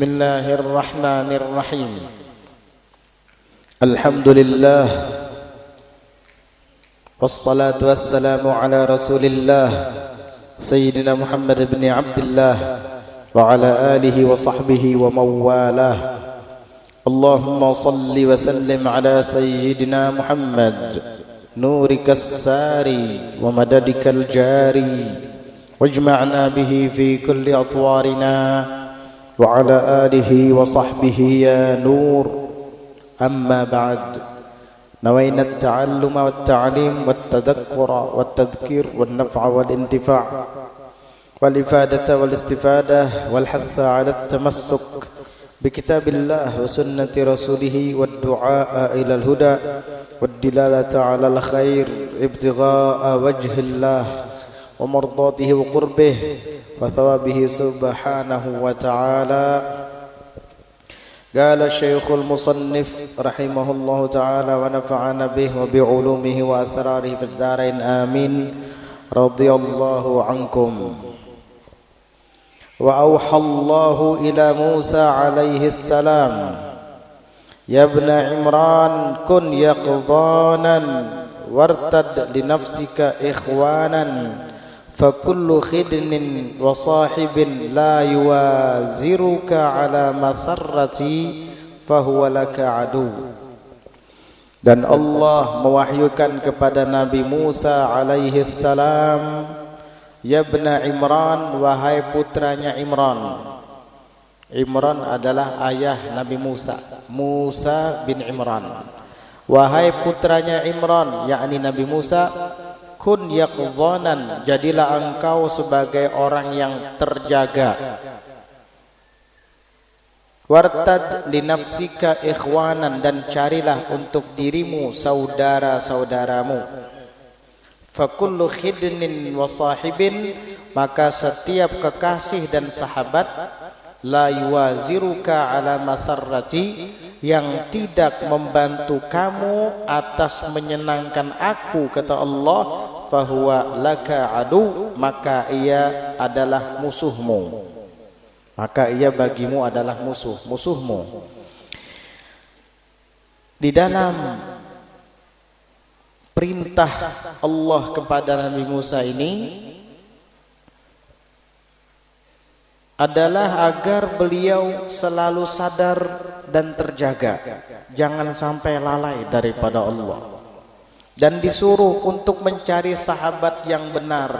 Bismillahirrahmanirrahim. Alhamdulillah, wassalatu wassalamu ala rasulillah Sayyidina Muhammad ibn Abdullah wa ala alihi wa sahbihi wa mawalah. Allahumma salli wa sallim ala Sayyidina Muhammad nurikas sari wa madadikal jari wajma'na bihi fi kulli atwarina wa ala alihi wa sahbihi ya nur. Amma ba'd. Nawayna at-ta'alluma wat-ta'lim wat-tadhakkura wat-tadhkir wan-naf'a wal-intifa' wal-ifadata wal-istifada wal-hatha 'ala at-tamassuk bi kitabillah wa sunnati rasulih wad-du'a ila al-huda wad-dilalata 'ala al-khair ibtigha'a wajhillah wa mardatihi wa qurbihi wa thawabihi subhanahu wa ta'ala. Qala Syekhul Musannif rahimahullahu ta'ala wa nafa'ana bihi wa bi'ulumihi wa asrarihi fid dharain amin. Radhiyallahu ankum. Wa awhallahu ila Musa alaihi salam, ya ibna Imran kun yaqdanan wartad li nafsika ikhwanan fakullu khidnin wa sahibin la yuwaziruka ala masarrati fahuwa laka adu. Dan Allah mewahyukan kepada Nabi Musa alaihi salam, ya ibna Imran, wahai putranya Imran. Imran adalah ayah Nabi Musa, Musa bin Imran. Wahai putranya Imran, yakni Nabi Musa, kun yaqdhanan, jadilah engkau sebagai orang yang terjaga. Wartad li nafsika ikhwanan, dan carilah untuk dirimu saudara-saudaramu. Fakullu khidnin wa sahibin, maka setiap kekasih dan sahabat, la yuwaziruka ala masarrati, yang tidak membantu kamu atas menyenangkan aku, kata Allah, fahuwa laka adu, maka ia adalah musuhmu, maka ia bagimu adalah musuhmu. Di dalam perintah Allah kepada Nabi Musa ini adalah agar beliau selalu sadar dan terjaga, jangan sampai lalai daripada Allah, dan disuruh untuk mencari sahabat yang benar,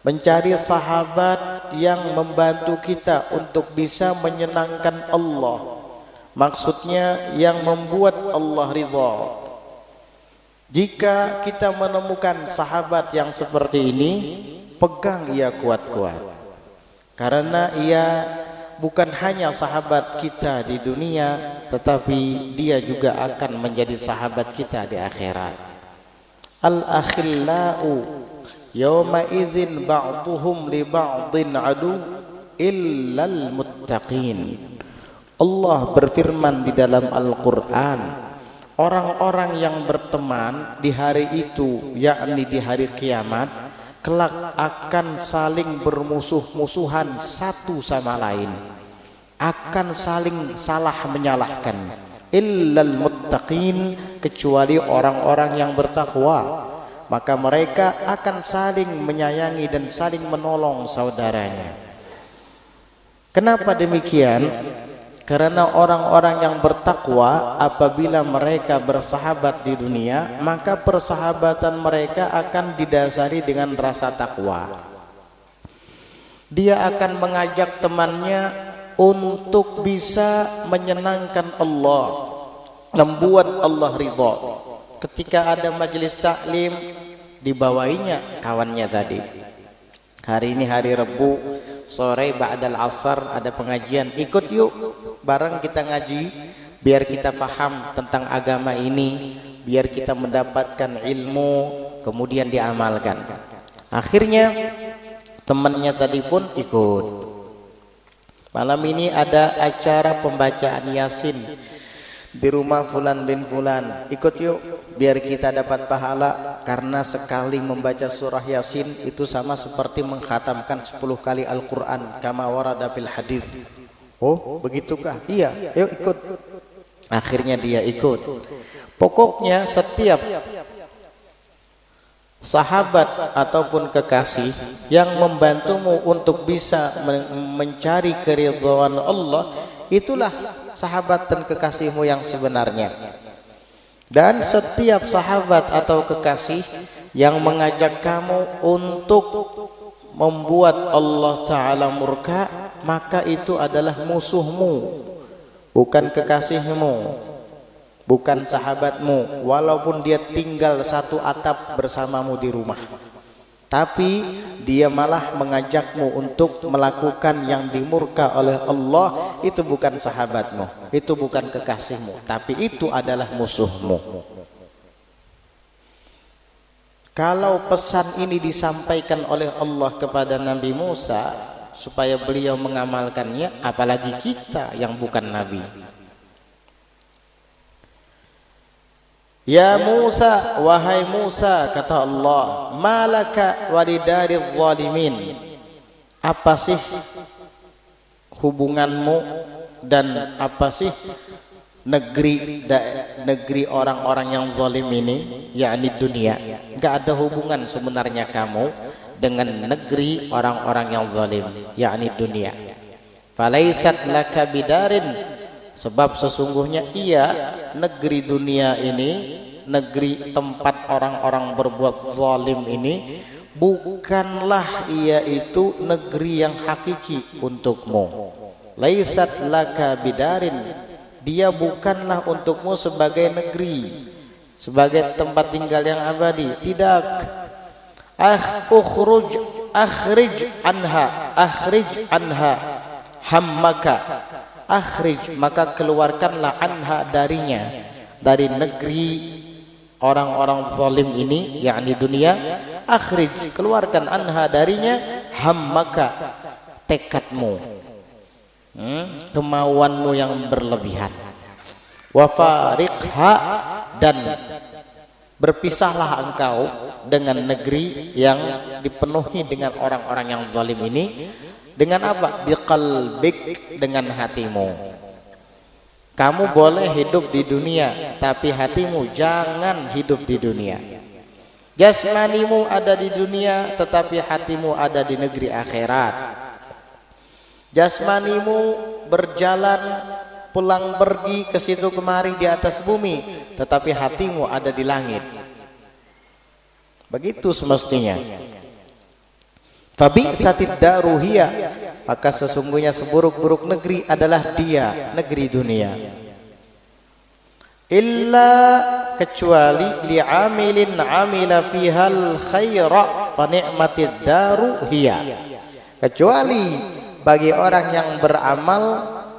mencari sahabat yang membantu kita untuk bisa menyenangkan Allah, maksudnya yang membuat Allah ridha. Jika kita menemukan sahabat yang seperti ini, pegang ia kuat-kuat, karena ia bukan hanya sahabat kita di dunia, tetapi dia juga akan menjadi sahabat kita di akhirat. Al-akhillau yawma idzin ba'duhum li ba'din adu illal muttaqin. Allah berfirman di dalam Al-Quran, orang-orang yang berteman di hari itu, yakni di hari kiamat, kelak akan saling bermusuh-musuhan satu sama lain, akan saling salah menyalahkan. Illal muttaqin, kecuali orang-orang yang bertakwa, maka mereka akan saling menyayangi dan saling menolong saudaranya. Kenapa demikian? Karena orang-orang yang bertakwa, apabila mereka bersahabat di dunia, maka persahabatan mereka akan didasari dengan rasa takwa. Dia akan mengajak temannya untuk bisa menyenangkan Allah, membuat Allah ridha. Ketika ada majelis taklim, dibawahinya kawannya tadi. Hari ini hari Rabu, sore ba'dal asar ada pengajian, ikut yuk bareng kita ngaji, biar kita paham tentang agama ini, biar kita mendapatkan ilmu, kemudian diamalkan. Akhirnya temannya tadi pun ikut. Malam ini ada acara pembacaan Yasin di rumah Fulan bin Fulan, ikut yuk biar kita dapat pahala, karena sekali membaca surah Yasin itu sama seperti mengkhatamkan 10 kali Al-Quran, kama warada fil hadits. Oh, begitukah? Iya, yuk ikut. Akhirnya dia ikut. Pokoknya setiap sahabat ataupun kekasih yang membantumu untuk bisa mencari keridhaan Allah, itulah sahabat dan kekasihmu yang sebenarnya. Dan setiap sahabat atau kekasih yang mengajak kamu untuk membuat Allah Ta'ala murka, maka itu adalah musuhmu, bukan kekasihmu, bukan sahabatmu, walaupun dia tinggal satu atap bersamamu di rumah. Tapi dia malah mengajakmu untuk melakukan yang dimurka oleh Allah. Itu bukan sahabatmu, itu bukan kekasihmu, tapi itu adalah musuhmu. Kalau pesan ini disampaikan oleh Allah kepada Nabi Musa supaya beliau mengamalkannya, apalagi kita yang bukan Nabi. Ya Musa, wahai Musa, kata Allah, malaka walidaril zalimin. Apa sih hubunganmu dan apa sih negeri orang-orang yang zalim ini, yakni dunia? Enggak ada hubungan sebenarnya kamu dengan negeri orang-orang yang zalim, yakni dunia. Falaisat laka bidarin, sebab sesungguhnya negeri dunia ini, negeri tempat orang-orang berbuat zalim ini, bukanlah itu negeri yang hakiki untukmu. Laisat laka bidarin, dia bukanlah untukmu sebagai negeri, sebagai tempat tinggal yang abadi. Tidak. Akhrij anha hammaka. Akhrij, maka keluarkanlah anha darinya, dari negeri orang-orang zalim ini, yakni dunia. Akhrij, keluarkan anha darinya, hammaka, tekadmu, kemauanmu yang berlebihan. Wa fariqha, dan berpisahlah engkau dengan negeri yang dipenuhi dengan orang-orang yang zalim ini. Dengan apa? Biqalbik, dengan hatimu. Kamu boleh hidup di dunia, tapi hatimu jangan hidup di dunia. Jasmanimu ada di dunia, tetapi hatimu ada di negeri akhirat. Jasmanimu berjalan pulang pergi ke situ kemari di atas bumi, tetapi hatimu ada di langit. Begitu semestinya. Fabi'satid daru hiya, maka sesungguhnya seburuk-buruk negeri adalah dia, negeri dunia. Illa, kecuali li'amilin amila fihal khaira fa ni'matid daru hiya, kecuali bagi orang yang beramal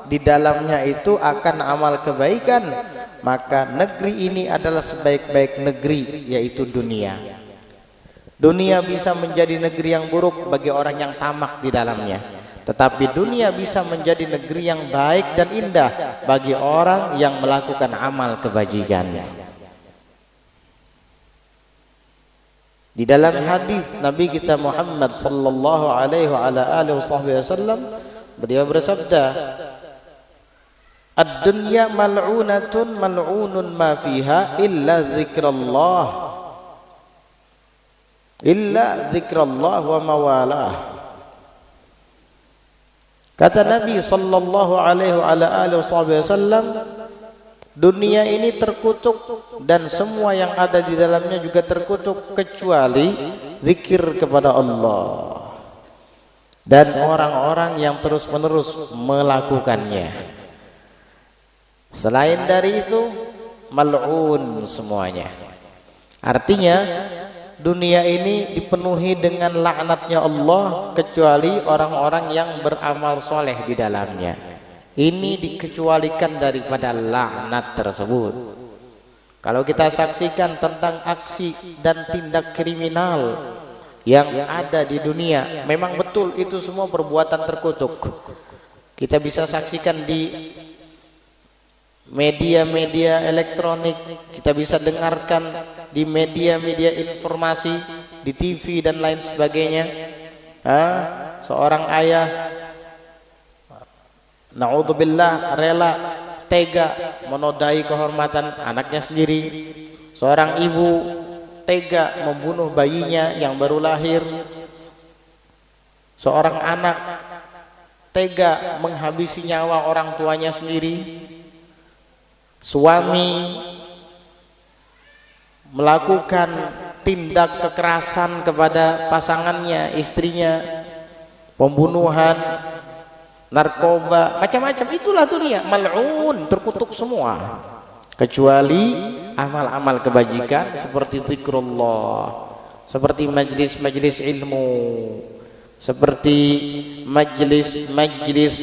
di dalamnya itu akan amal kebaikan, maka negeri ini adalah sebaik-baik negeri, yaitu dunia. Dunia bisa menjadi negeri yang buruk bagi orang yang tamak di dalamnya, tetapi dunia bisa menjadi negeri yang baik dan indah bagi orang yang melakukan amal kebajikannya. Di dalam hadis Nabi kita Muhammad sallallahu alaihi wasallam, beliau bersabda, ad-dunya mal'unatun mal'unun ma fiha illa zikrullah wa mawalah. Kata Nabi sallallahu alaihi wasallam, dunia ini terkutuk dan semua yang ada di dalamnya juga terkutuk kecuali zikir kepada Allah dan orang-orang yang terus-menerus melakukannya. Selain dari itu, mal'un semuanya. Artinya dunia ini dipenuhi dengan laknatnya Allah kecuali orang-orang yang beramal soleh di dalamnya. Ini dikecualikan daripada laknat tersebut. Kalau kita saksikan tentang aksi dan tindak kriminal yang ada di dunia, memang betul itu semua perbuatan terkutuk. Kita bisa saksikan di media-media elektronik, kita bisa dengarkan di media-media informasi, di TV dan lain sebagainya. Seorang ayah naudzubillah, rela tega menodai kehormatan anaknya sendiri. Seorang ibu tega membunuh bayinya yang baru lahir. Seorang anak tega menghabisi nyawa orang tuanya sendiri. Suami melakukan tindak kekerasan kepada pasangannya, istrinya, pembunuhan, narkoba, macam-macam. Itulah dunia, mal'un, terkutuk semua, kecuali amal-amal kebajikan seperti zikrullah, seperti majlis-majlis ilmu, seperti majlis-majlis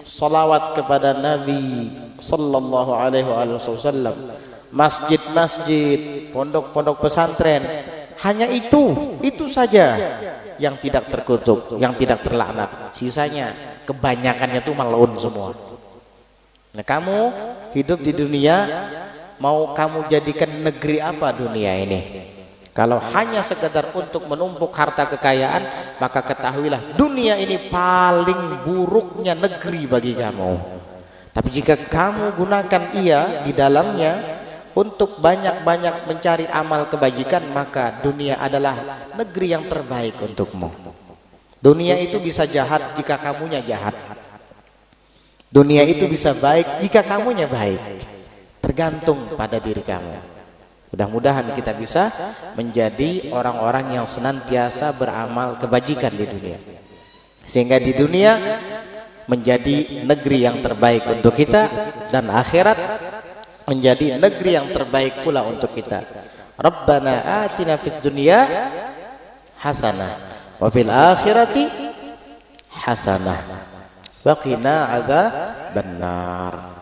salawat kepada Nabi sallallahu alaihi wasallam, masjid-masjid, pondok-pondok pesantren. Hanya itu saja yang tidak terkutuk, yang tidak terlaknat. Sisanya kebanyakannya itu mal'un semua. Nah, kamu hidup di dunia, mau kamu jadikan negeri apa dunia ini? Kalau hanya sekedar untuk menumpuk harta kekayaan, maka ketahuilah dunia ini paling buruknya negeri bagi kamu. Tapi jika kamu gunakan ia di dalamnya untuk banyak-banyak mencari amal kebajikan, maka dunia adalah negeri yang terbaik untukmu. Dunia itu bisa jahat jika kamunya jahat. Dunia itu bisa baik jika kamunya baik. Tergantung pada diri kamu. Mudah-mudahan kita bisa menjadi orang-orang yang senantiasa beramal kebajikan di dunia, sehingga di dunia menjadi negeri yang terbaik untuk kita, dan akhirat menjadi negeri yang terbaik pula untuk kita. Rabbana atina fid dunya hasanah wa fil akhirati hasanah wa qina adzabannar.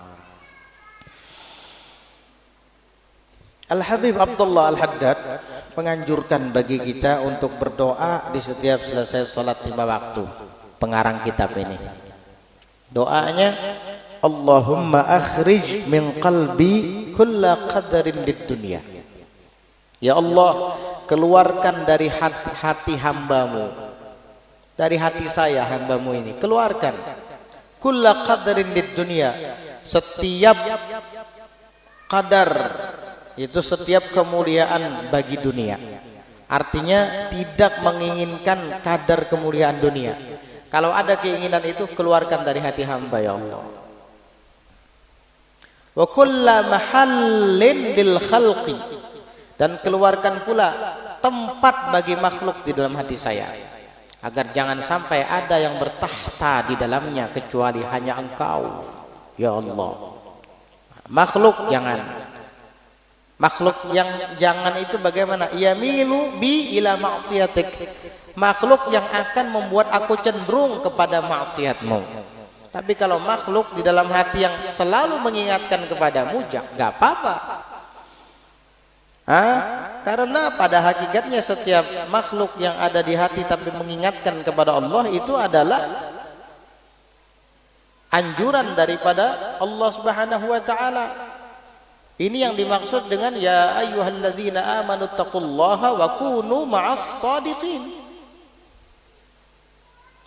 Al-Habib Abdullah Al-Haddad menganjurkan bagi kita untuk berdoa di setiap selesai sholat 5 waktu. Pengarang kitab ini, doanya, Allahumma akhrij min qalbi kulla qadarin lid dunya. Ya Allah, keluarkan dari hati hambamu, dari hati saya hambamu ini, keluarkan kulla qadarin lid dunya, setiap qadar, itu setiap kemuliaan bagi dunia. Artinya tidak menginginkan kadar kemuliaan dunia. Kalau ada keinginan itu, keluarkan dari hati hamba ya Allah. Wa kulla mahallin lil khalqi, dan keluarkan pula tempat bagi makhluk di dalam hati saya, agar jangan sampai ada yang bertahta di dalamnya kecuali hanya Engkau ya Allah. Makhluk jangan. Makhluk yang jangan itu bagaimana? Yamilu bi ila maksiatik. Makhluk yang akan membuat aku cenderung kepada maksiatmu. Tapi kalau makhluk di dalam hati yang selalu mengingatkan kepadamu, gak apa-apa. Karena pada hakikatnya setiap makhluk yang ada di hati tapi mengingatkan kepada Allah, itu adalah anjuran daripada Allah Subhanahu wa taala. Ini yang dimaksud dengan ya ayyuhalladzina amanu taqullaha wa kunu ma'as shadiqin.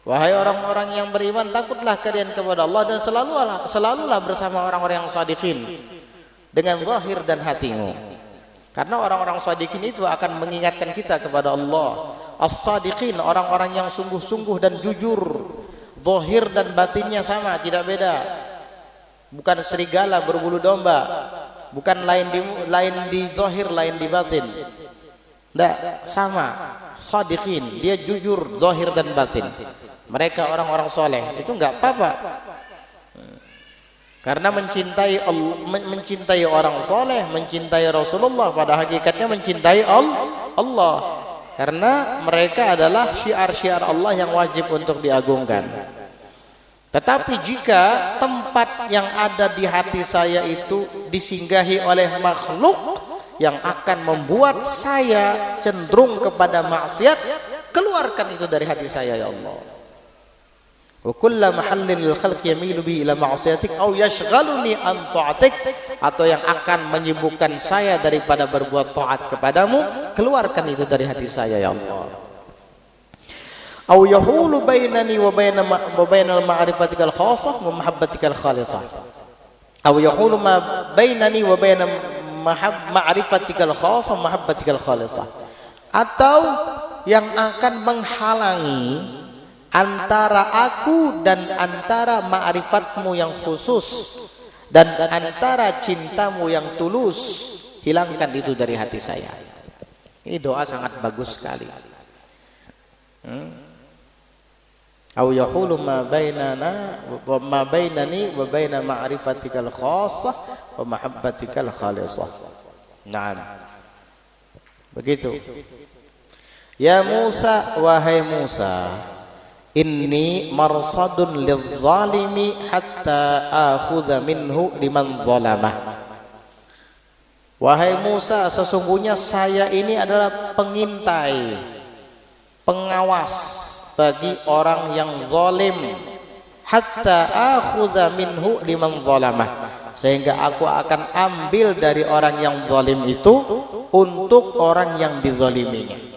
Wahai orang-orang yang beriman, takutlah kalian kepada Allah dan selalulah bersama orang-orang yang shadiqin, dengan zahir dan hatimu. Karena orang-orang shadiqin itu akan mengingatkan kita kepada Allah. As-shadiqin, orang-orang yang sungguh-sungguh dan jujur, zahir dan batinnya sama, tidak beda. Bukan serigala berbulu domba. Bukan lain di zahir, lain di batin. Tidak, sama. Shadiqin, dia jujur zahir dan batin. Mereka orang-orang soleh, itu enggak apa-apa. Karena mencintai Allah, mencintai orang soleh, mencintai Rasulullah, pada hakikatnya mencintai Allah. Karena mereka adalah syiar-syiar Allah yang wajib untuk diagungkan. Tetapi jika tempat yang ada di hati saya itu disinggahi oleh makhluk yang akan membuat saya cenderung kepada maksiat, keluarkan itu dari hati saya ya Allah. Wa kullu mahallin lil khalqi yamilu bi ila ma'siyatik aw yashghaluni an ta'atik, atau yang akan menyibukkan saya daripada berbuat taat kepadamu, keluarkan itu dari hati saya ya Allah. Aw yahulu bainani wa bainal ma'rifatikal khassah wa mahabbatikal khalisah. Aw yahulu ma bainani wa bainal ma'rifatikal khassah wa mahabbatikal khalisah. Atau yang akan menghalangi antara aku dan antara ma'rifatmu yang khusus dan antara cintamu yang tulus, hilangkan itu dari hati saya. Ini doa sangat bagus sekali. Au yahulu ma bainana wa ma bainani wa baina ma'rifatikal khassah wa mahabbatikal khalisah. Naam. Begitu. Ya Musa, wahai Musa, inni marsadun lidh-dhalimi hatta akhudha minhu liman zalamah. Wahai Musa, sesungguhnya saya ini adalah pengintai, pengawas bagi orang yang zalim, hatta akhudha minhu liman zalamah, sehingga aku akan ambil dari orang yang zalim itu untuk orang yang dizaliminya.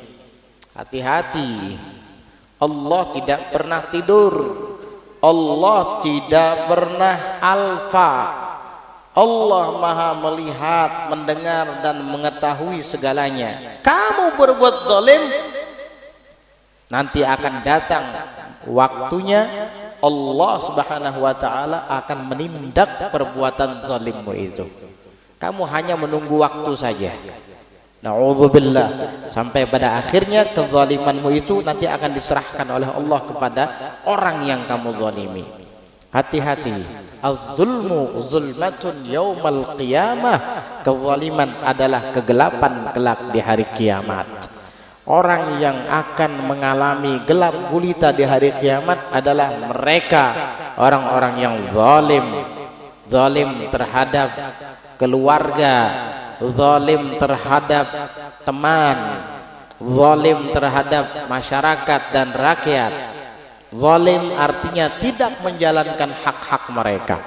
Hati-hati, Allah tidak pernah tidur, Allah tidak pernah alfa, Allah maha melihat, mendengar dan mengetahui segalanya. Kamu berbuat zalim, nanti akan datang waktunya Allah subhanahu wa ta'ala akan menindak perbuatan zalimmu itu. Kamu hanya menunggu waktu saja. Na'udzubillah, sampai pada akhirnya kezalimanmu itu nanti akan diserahkan oleh Allah kepada orang yang kamu zalimi. Hati-hati, az-zulmu zulmatun yaumal qiyamah. Kezaliman adalah kegelapan kelak di hari kiamat. Orang yang akan mengalami gelap gulita di hari kiamat adalah mereka, orang-orang yang zalim. Zalim terhadap keluarga, zalim terhadap teman, zalim terhadap masyarakat dan rakyat. Zalim artinya tidak menjalankan hak-hak mereka.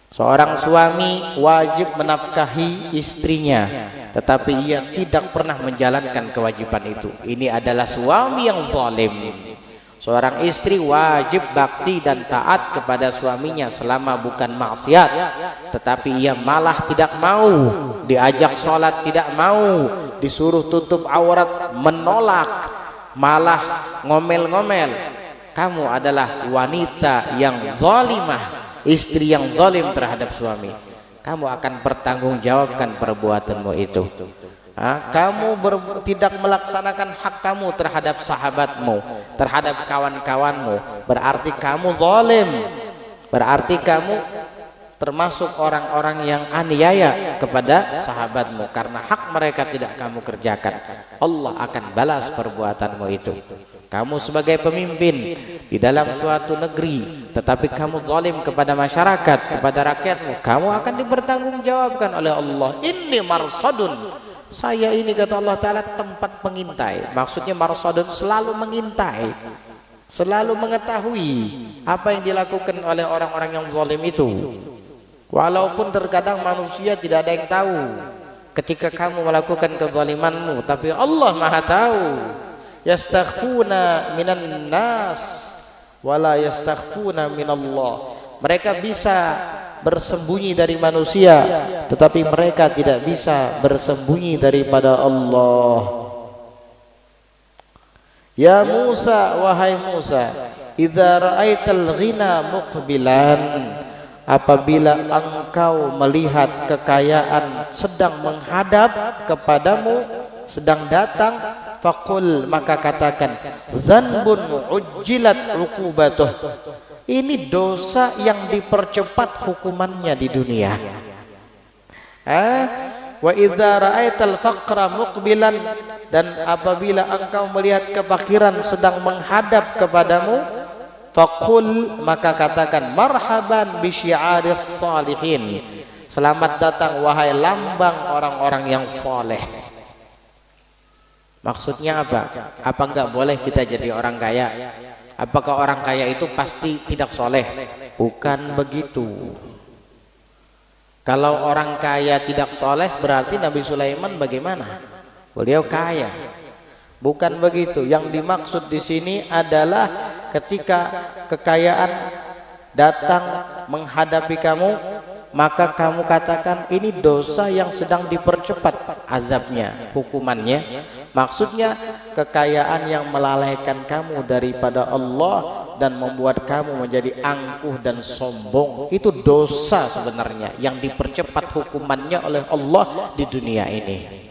Seorang suami wajib menafkahi istrinya, tetapi ia tidak pernah menjalankan kewajiban itu. Ini adalah suami yang zalim. Seorang istri wajib bakti dan taat kepada suaminya selama bukan maksiat, tetapi ia malah tidak mau, diajak sholat tidak mau, disuruh tutup aurat menolak, malah ngomel-ngomel. Kamu adalah wanita yang zalimah, istri yang zalim terhadap suami. Kamu akan bertanggungjawabkan perbuatanmu itu. Kamu tidak melaksanakan hak kamu terhadap sahabatmu, terhadap kawan-kawanmu, berarti kamu zalim. Berarti kamu termasuk orang-orang yang aniaya kepada sahabatmu karena hak mereka tidak kamu kerjakan. Allah akan balas perbuatanmu itu. Kamu sebagai pemimpin di dalam suatu negeri, tetapi kamu zalim kepada masyarakat, kepada rakyatmu, kamu akan dipertanggungjawabkan oleh Allah. Inni marsadun, saya ini kata Allah Ta'ala tempat pengintai. Maksudnya marsadun selalu mengintai, selalu mengetahui apa yang dilakukan oleh orang-orang yang zalim itu. Walaupun terkadang manusia tidak ada yang tahu ketika kamu melakukan kezalimanmu, tapi Allah Maha tahu. Yastakhfuna minan nas wala yastakhfuna minallah. Mereka bisa bersembunyi dari manusia, tetapi mereka tidak bisa bersembunyi daripada Allah. Ya Musa, wahai Musa, idza ra'aital ghina muqbilan, apabila engkau melihat kekayaan sedang menghadap kepadamu, sedang datang, faqul, maka katakan, dzanbun ujjilat uqubatuh, ini dosa yang dipercepat hukumannya di dunia. Wa idza ra'aital faqra muqbilan, dan apabila engkau melihat kefakiran sedang menghadap kepadamu, faqul, maka katakan, marhaban bi syi'aris salihin, selamat datang wahai lambang orang-orang yang saleh. Maksudnya apa? Apa enggak boleh kita jadi orang kaya? Apakah orang kaya itu pasti tidak soleh? Bukan begitu. Kalau orang kaya tidak soleh, berarti Nabi Sulaiman bagaimana? Beliau kaya. Bukan begitu. Yang dimaksud di sini adalah ketika kekayaan datang menghadapi kamu, maka kamu katakan ini dosa yang sedang dipercepat azabnya, hukumannya. Maksudnya kekayaan yang melalaikan kamu daripada Allah dan membuat kamu menjadi angkuh dan sombong, itu dosa sebenarnya yang dipercepat hukumannya oleh Allah di dunia ini.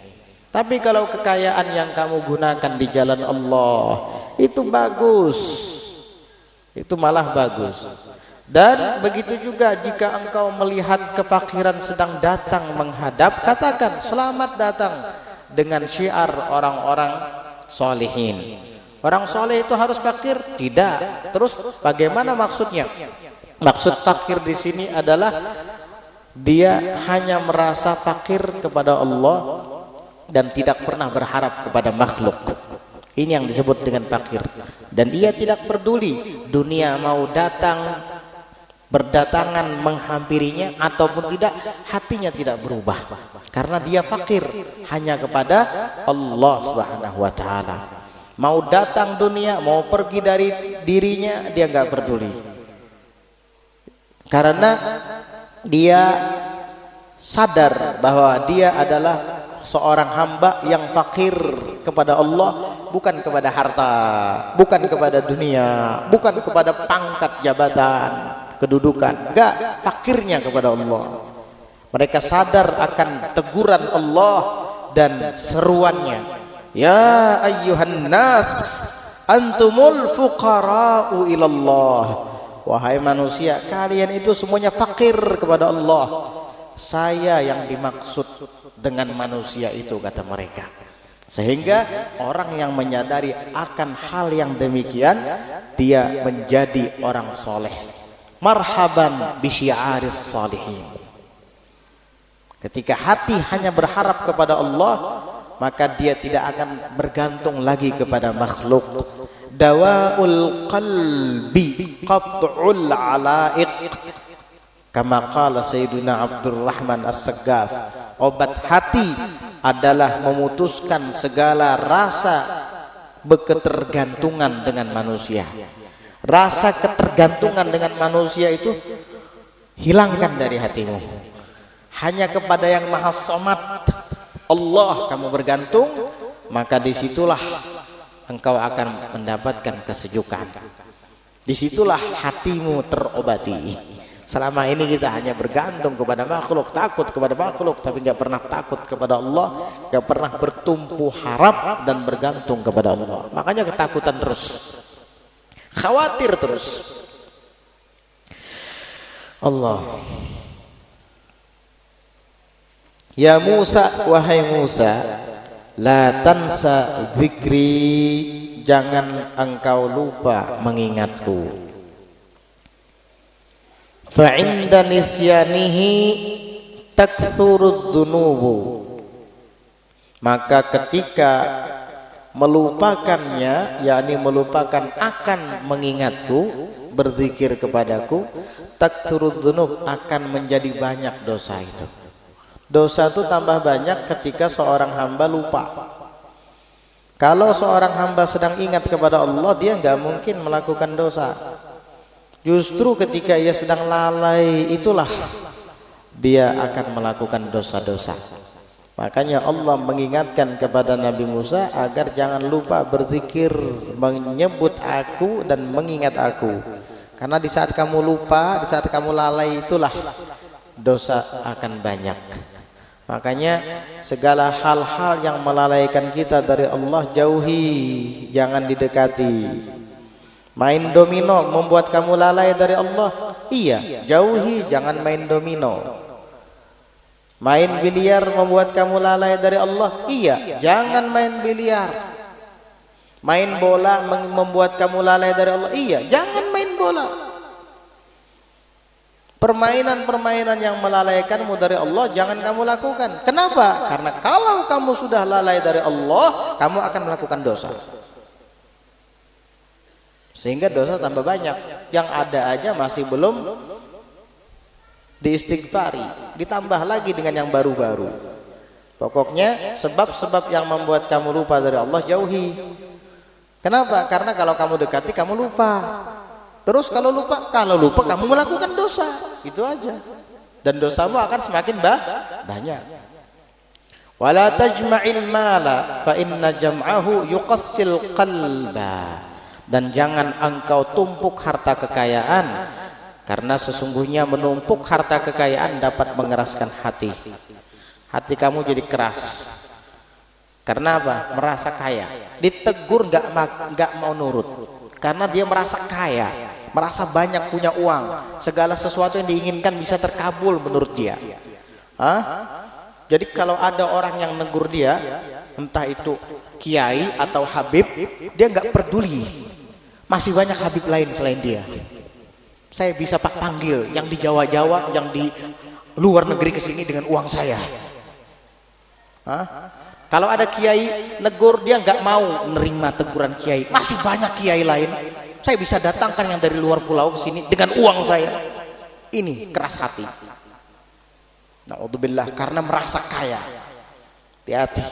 Tapi kalau kekayaan yang kamu gunakan di jalan Allah, itu bagus, itu malah bagus. Dan begitu juga jika engkau melihat kefakiran sedang datang menghadap, katakan selamat datang dengan syiar orang-orang solehin. Orang soleh itu harus fakir? Tidak. Terus bagaimana maksudnya? Maksud fakir di sini adalah dia hanya merasa fakir kepada Allah dan tidak pernah berharap kepada makhluk. Ini yang disebut dengan fakir. Dan dia tidak peduli dunia mau datang berdatangan menghampirinya ataupun tidak, hatinya tidak berubah karena dia fakir hanya kepada Allah Subhanahu wa taala. Mau datang dunia, mau pergi dari dirinya, dia enggak peduli. Karena dia sadar bahwa dia adalah seorang hamba yang fakir kepada Allah, bukan kepada harta, bukan kepada dunia, bukan kepada pangkat jabatan, kedudukan. Enggak, fakirnya kepada Allah. Mereka sadar akan teguran Allah dan seruannya. Ya ayyuhan nas antumul fuqara'u ilallah. Wahai manusia, kalian itu semuanya fakir kepada Allah. Saya yang dimaksud dengan manusia itu, kata mereka. Sehingga orang yang menyadari akan hal yang demikian, dia menjadi orang soleh. Marhaban bi syiaris salihin. Ketika hati hanya berharap kepada Allah, maka dia tidak akan bergantung lagi kepada makhluk. Dawaul qalbi qat'ul alaiq, kama qala Sayyidina Abdurrahman As-Saggaf. Obat hati adalah memutuskan segala rasa berketergantungan dengan manusia. Rasa ketergantungan dengan manusia itu hilangkan dari hatimu. Hanya kepada yang Maha Somad, Allah, kamu bergantung, maka disitulah engkau akan mendapatkan kesejukan. Disitulah hatimu terobati. Selama ini kita hanya bergantung kepada makhluk, takut kepada makhluk, tapi nggak pernah takut kepada Allah, nggak pernah bertumpu harap dan bergantung kepada Allah. Makanya ketakutan terus, khawatir terus. Allah. Ya Musa, wahai Musa, la tansa dzikri, jangan engkau lupa mengingatku. Fa'inda nisyanihi takthurud dzunubu, maka ketika melupakannya, yakni melupakan akan mengingatku, berzikir kepadaku, takthurud dzunub, akan menjadi banyak dosa itu. Dosa itu tambah banyak ketika seorang hamba lupa. Kalau seorang hamba sedang ingat kepada Allah, dia nggak mungkin melakukan dosa. Justru ketika ia sedang lalai, itulah dia akan melakukan dosa-dosa. Makanya Allah mengingatkan kepada Nabi Musa agar jangan lupa berzikir, menyebut aku dan mengingat aku. Karena di saat kamu lupa, di saat kamu lalai, itulah dosa akan banyak. Makanya segala hal-hal yang melalaikan kita dari Allah jauhi, jangan didekati. Main domino membuat kamu lalai dari Allah, iya, jauhi, jangan main domino. Main biliar membuat kamu lalai dari Allah, iya, jangan main biliar. Main bola membuat kamu lalai dari Allah, iya, jangan main bola. Permainan-permainan yang melalaikanmu dari Allah jangan kamu lakukan. Kenapa? Karena kalau kamu sudah lalai dari Allah, kamu akan melakukan dosa. Sehingga dosa tambah banyak. Yang ada aja masih belum diistighfari, ditambah lagi dengan yang baru-baru. Pokoknya sebab-sebab yang membuat kamu lupa dari Allah jauhi. Kenapa? Karena kalau kamu dekati kamu lupa. Terus kalau lupa kamu melakukan dosa. Itu aja. Dan dosamu akan semakin banyak. Wala tajma'il mala fa inna jam'ahu yuqassil qalba. Dan jangan engkau tumpuk harta kekayaan, karena sesungguhnya menumpuk harta kekayaan dapat mengeraskan hati. Hati kamu jadi keras. Karena apa? Merasa kaya. Ditegur nggak mau nurut. Karena dia merasa kaya, merasa banyak punya uang, segala sesuatu yang diinginkan bisa terkabul menurut dia. Jadi kalau ada orang yang negur dia, entah itu kiai atau habib, dia nggak peduli. Masih banyak habib lain selain dia. Saya bisa pak panggil yang di Jawa-Jawa, yang di luar negeri ke sini dengan uang saya. Kalau ada kiai negur, dia nggak mau nerima teguran kiai. Masih banyak kiai lain, saya bisa datangkan yang dari luar pulau ke sini dengan uang saya. Ini keras hati. Na'udzubillah, karena merasa kaya. Hati-hati.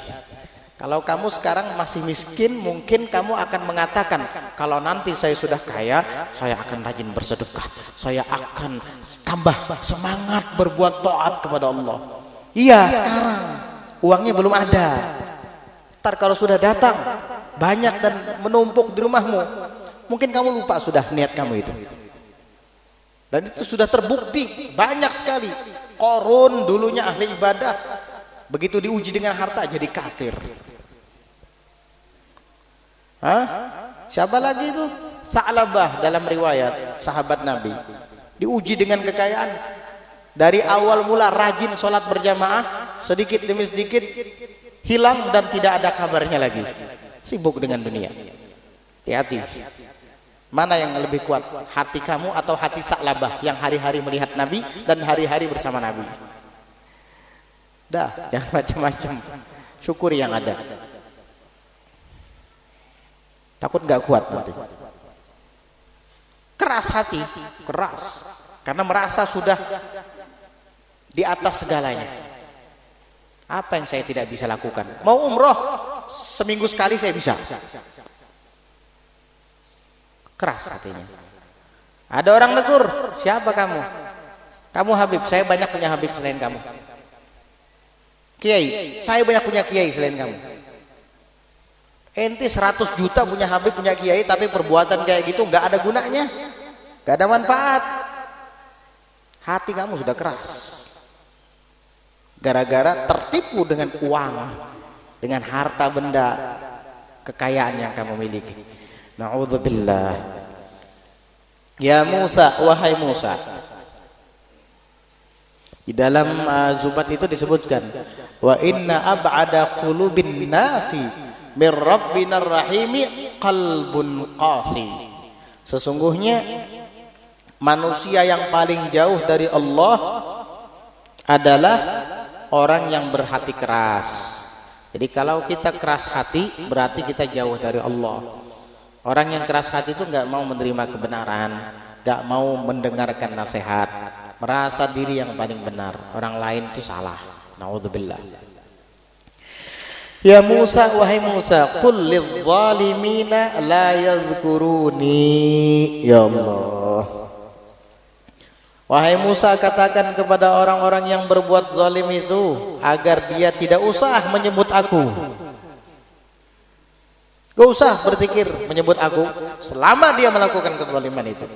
Kalau kamu sekarang masih miskin, mungkin kamu akan mengatakan, kalau nanti saya sudah kaya, saya akan rajin bersedekah, saya akan tambah semangat berbuat taat kepada Allah. Iya, sekarang uangnya belum ada. Ntar kalau sudah datang banyak dan menumpuk di rumahmu, mungkin kamu lupa sudah niat kamu itu. Dan itu sudah terbukti banyak sekali. Qarun dulunya ahli ibadah, begitu diuji dengan harta jadi kafir. Siapa lagi itu? Sa'labah dalam riwayat sahabat Nabi, diuji dengan kekayaan. Dari awal mula rajin sholat berjamaah, sedikit demi sedikit hilang dan tidak ada kabarnya lagi. Sibuk dengan dunia. Hati-hati. Mana yang lebih kuat? Hati kamu atau hati Sa'labah yang hari-hari melihat Nabi dan hari-hari bersama Nabi? Dah, jangan macam-macam. Syukuri yang ada. Takut nggak kuat nanti. Keras hati, keras. Karena merasa sudah di atas segalanya. Apa yang saya tidak bisa lakukan? Mau umroh seminggu sekali saya bisa. Keras hatinya. Ada orang negur, siapa kamu? Kamu habib, saya banyak punya habib selain kamu. Kiai, saya banyak punya kiai selain kamu. Enti 100 juta punya habib, punya kiai, tapi perbuatan kayak gitu nggak ada gunanya, nggak ada manfaat. Hati kamu sudah keras. Gara-gara tertipu dengan uang, dengan harta benda, kekayaan yang kamu miliki. Na'udzubillah. Ya Musa, wahai Musa. Di dalam Zubat itu disebutkan, wa inna ab'ada qulubin nasi mir rabbinar rahimi qalbun qasi. Sesungguhnya manusia yang paling jauh dari Allah adalah orang yang berhati keras. Jadi kalau kita keras hati, berarti kita jauh dari Allah. Orang yang keras hati itu nggak mau menerima kebenaran, nggak mau mendengarkan nasihat, merasa diri yang paling benar, orang lain itu salah. Na'udzubillah. Ya Musa, wahai Musa, qul lidh-dhalimina la yadhkuruni. Ya Allah. Wahai Musa, katakan kepada orang-orang yang berbuat zalim itu agar dia tidak usah menyebut aku. Gak usah berpikir menyebut aku selama dia melakukan kezaliman itu.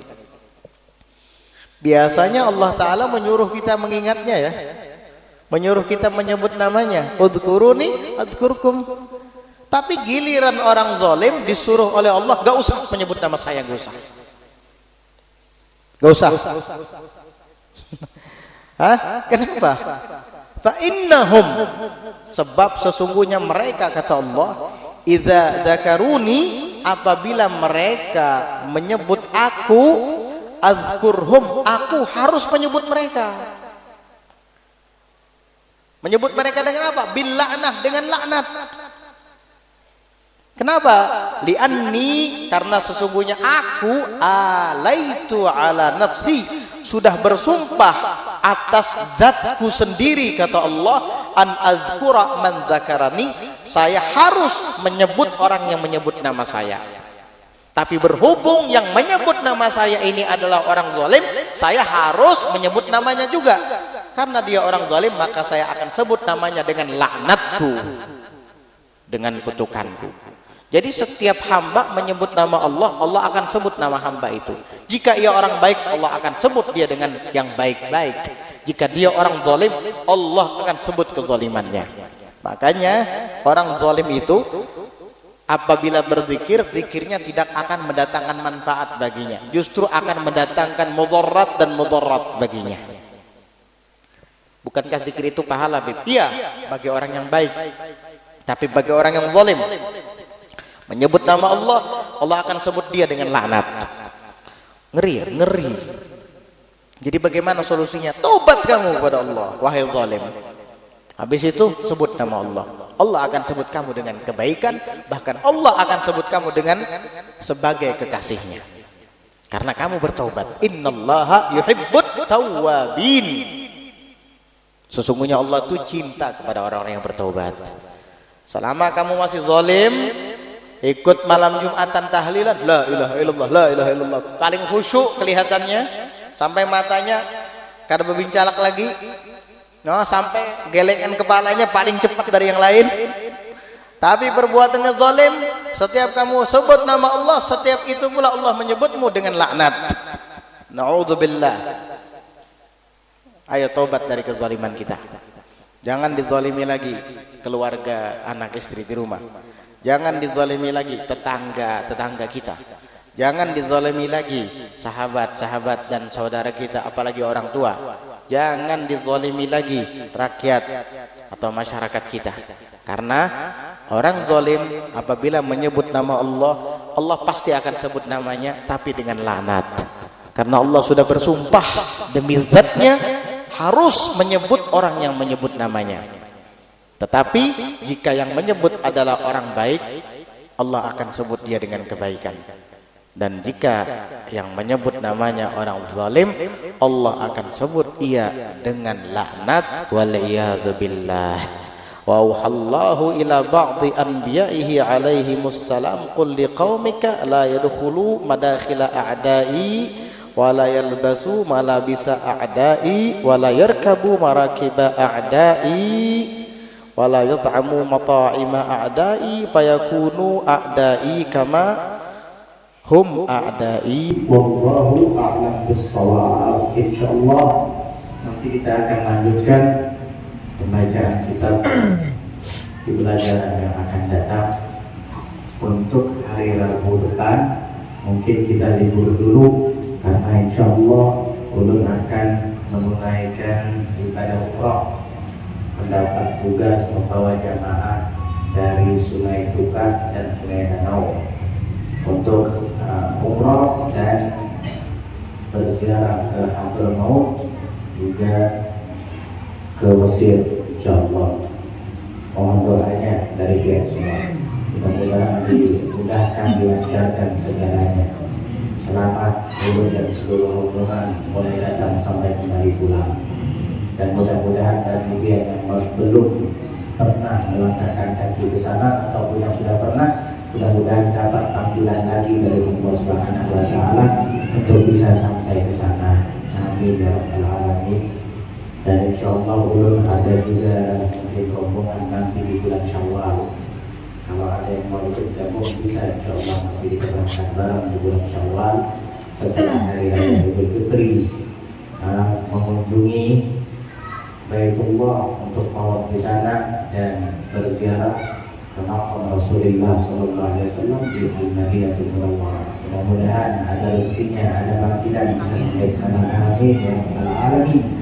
Biasanya Allah Ta'ala menyuruh kita mengingatnya ya, menyuruh kita menyebut namanya, udhkuruni adhkurkum. Tapi giliran orang zalim disuruh oleh Allah, gak usah menyebut nama saya, gak usah. Gak usah. Kenapa? Fa innahum, sebab sesungguhnya mereka, kata Allah, idza dzakaruni, apabila mereka menyebut aku, azkurhum, aku harus menyebut mereka. Menyebut mereka dengan apa? Bil la'nah, dengan laknat. Kenapa? Li'anni, karena sesungguhnya aku alaitu ala nafsi, sudah bersumpah atas zatku sendiri, kata Allah, an adzkura man dzakarani, saya harus menyebut orang yang menyebut nama saya. Tapi berhubung yang menyebut nama saya ini adalah orang zalim, saya harus menyebut namanya juga. Karena dia orang zalim, maka saya akan sebut namanya dengan laknatku, dengan kutukanku. Jadi setiap hamba menyebut nama Allah, Allah akan sebut nama hamba itu. Jika ia orang baik, Allah akan sebut dia dengan yang baik-baik. Jika dia orang zalim, Allah akan sebut kezalimannya. Makanya orang zalim itu apabila berzikir, zikirnya tidak akan mendatangkan manfaat baginya, justru akan mendatangkan mudarat dan mudarat baginya. Bukankah zikir itu pahala, Bib? Iya, bagi orang yang baik. Tapi bagi orang yang zalim, menyebut nama Allah, Allah akan sebut dia dengan laknat. Ngeri, ngeri. Jadi bagaimana solusinya? Tobat kamu kepada Allah, wahai zalim. Habis itu sebut nama Allah. Allah akan sebut kamu dengan kebaikan, bahkan Allah akan sebut kamu dengan sebagai kekasihnya. Karena kamu bertaubat. Innallaha yuhibbut tawwabin. Sesungguhnya Allah itu cinta kepada orang-orang yang bertaubat. Selama kamu masih zalim, ikut malam Jumatan tahlilan, la ilaha illallah, la ilaha illallah, paling khusyuk kelihatannya, sampai matanya kada berbincalak lagi, no, sampai gelengan kepalanya paling cepat dari yang lain. Tapi perbuatannya zalim, setiap kamu sebut nama Allah, setiap itu pula Allah menyebutmu dengan laknat. Na'udzubillah. Ayo tobat dari kezaliman kita. Jangan dizalimi lagi keluarga, anak istri di rumah. Jangan dizalimi lagi tetangga kita. Jangan dizalimi lagi sahabat-sahabat dan saudara kita, apalagi orang tua. Jangan dizalimi lagi rakyat atau masyarakat kita. Karena orang zalim apabila menyebut nama Allah, Allah pasti akan sebut namanya, tapi dengan laknat. Karena Allah sudah bersumpah demi zatnya harus menyebut orang yang menyebut namanya. Tetapi jika yang menyebut adalah orang baik, Allah akan sebut dia dengan kebaikan. Dan jika yang menyebut namanya orang zalim, Allah akan sebut ia dengan laknat. Waliyadu billah. Wa auhallahu ila ba'di anbiya'ihi alaihimus salam, qul liqaumika la yadkhulu madakhila a'da'i wa la yalbasu malabisa a'da'i wa la yarkabu marakiba a'da'i wa la yat'amu mata'ima a'da'i fayakunu a'da'i kama hum a'da'i. Wallahu a'lam bis-shawab. Insyaallah nanti kita akan lanjutkan pembacaan kitab di pelajaran yang akan datang. Untuk hari Rabu depan mungkin kita libur dulu, karena insyaallah ulun akan menunaikan ibadah umrah, mendapat tugas membawa jamaah dari Sungai Tukar dan Sungai Danau untuk umrah dan berziarah ke Hadramaut, juga ke Mesir insyaallah. Mohon doanya dari pihak semua, mudah-mudahan dimudahkan, dilancarkan segalanya. Selamat ulun dan seluruh rombongan mulai datang sampai kembali pulang. Dan mudah-mudahan bagi dia yang belum pernah melangkahkan kaki ke sana ataupun yang sudah pernah, mudah-mudahan dapat panggilan lagi dari Allah Subhanahu wa taala untuk bisa sampai ke sana. Amin ya rabbal alamin. Dan insyaallah ulun ada juga mungkin rombongan nanti di bulan Syawal. Kalau ada yang mau ikut gabung bisa insyaallah nanti diberangkat bareng di bulan Syawal setelah hari raya Idul Fitri, mengunjungi Baitullah untuk tawaf di sana dan berziarah ke makam Rasulullah sallallahu alaihi wasallam di Madinatul Munawwarah. Mudah-mudahan ada rezekinya, ada bangkitan bisa sampai ke sana. Amin ya rabbal alamin.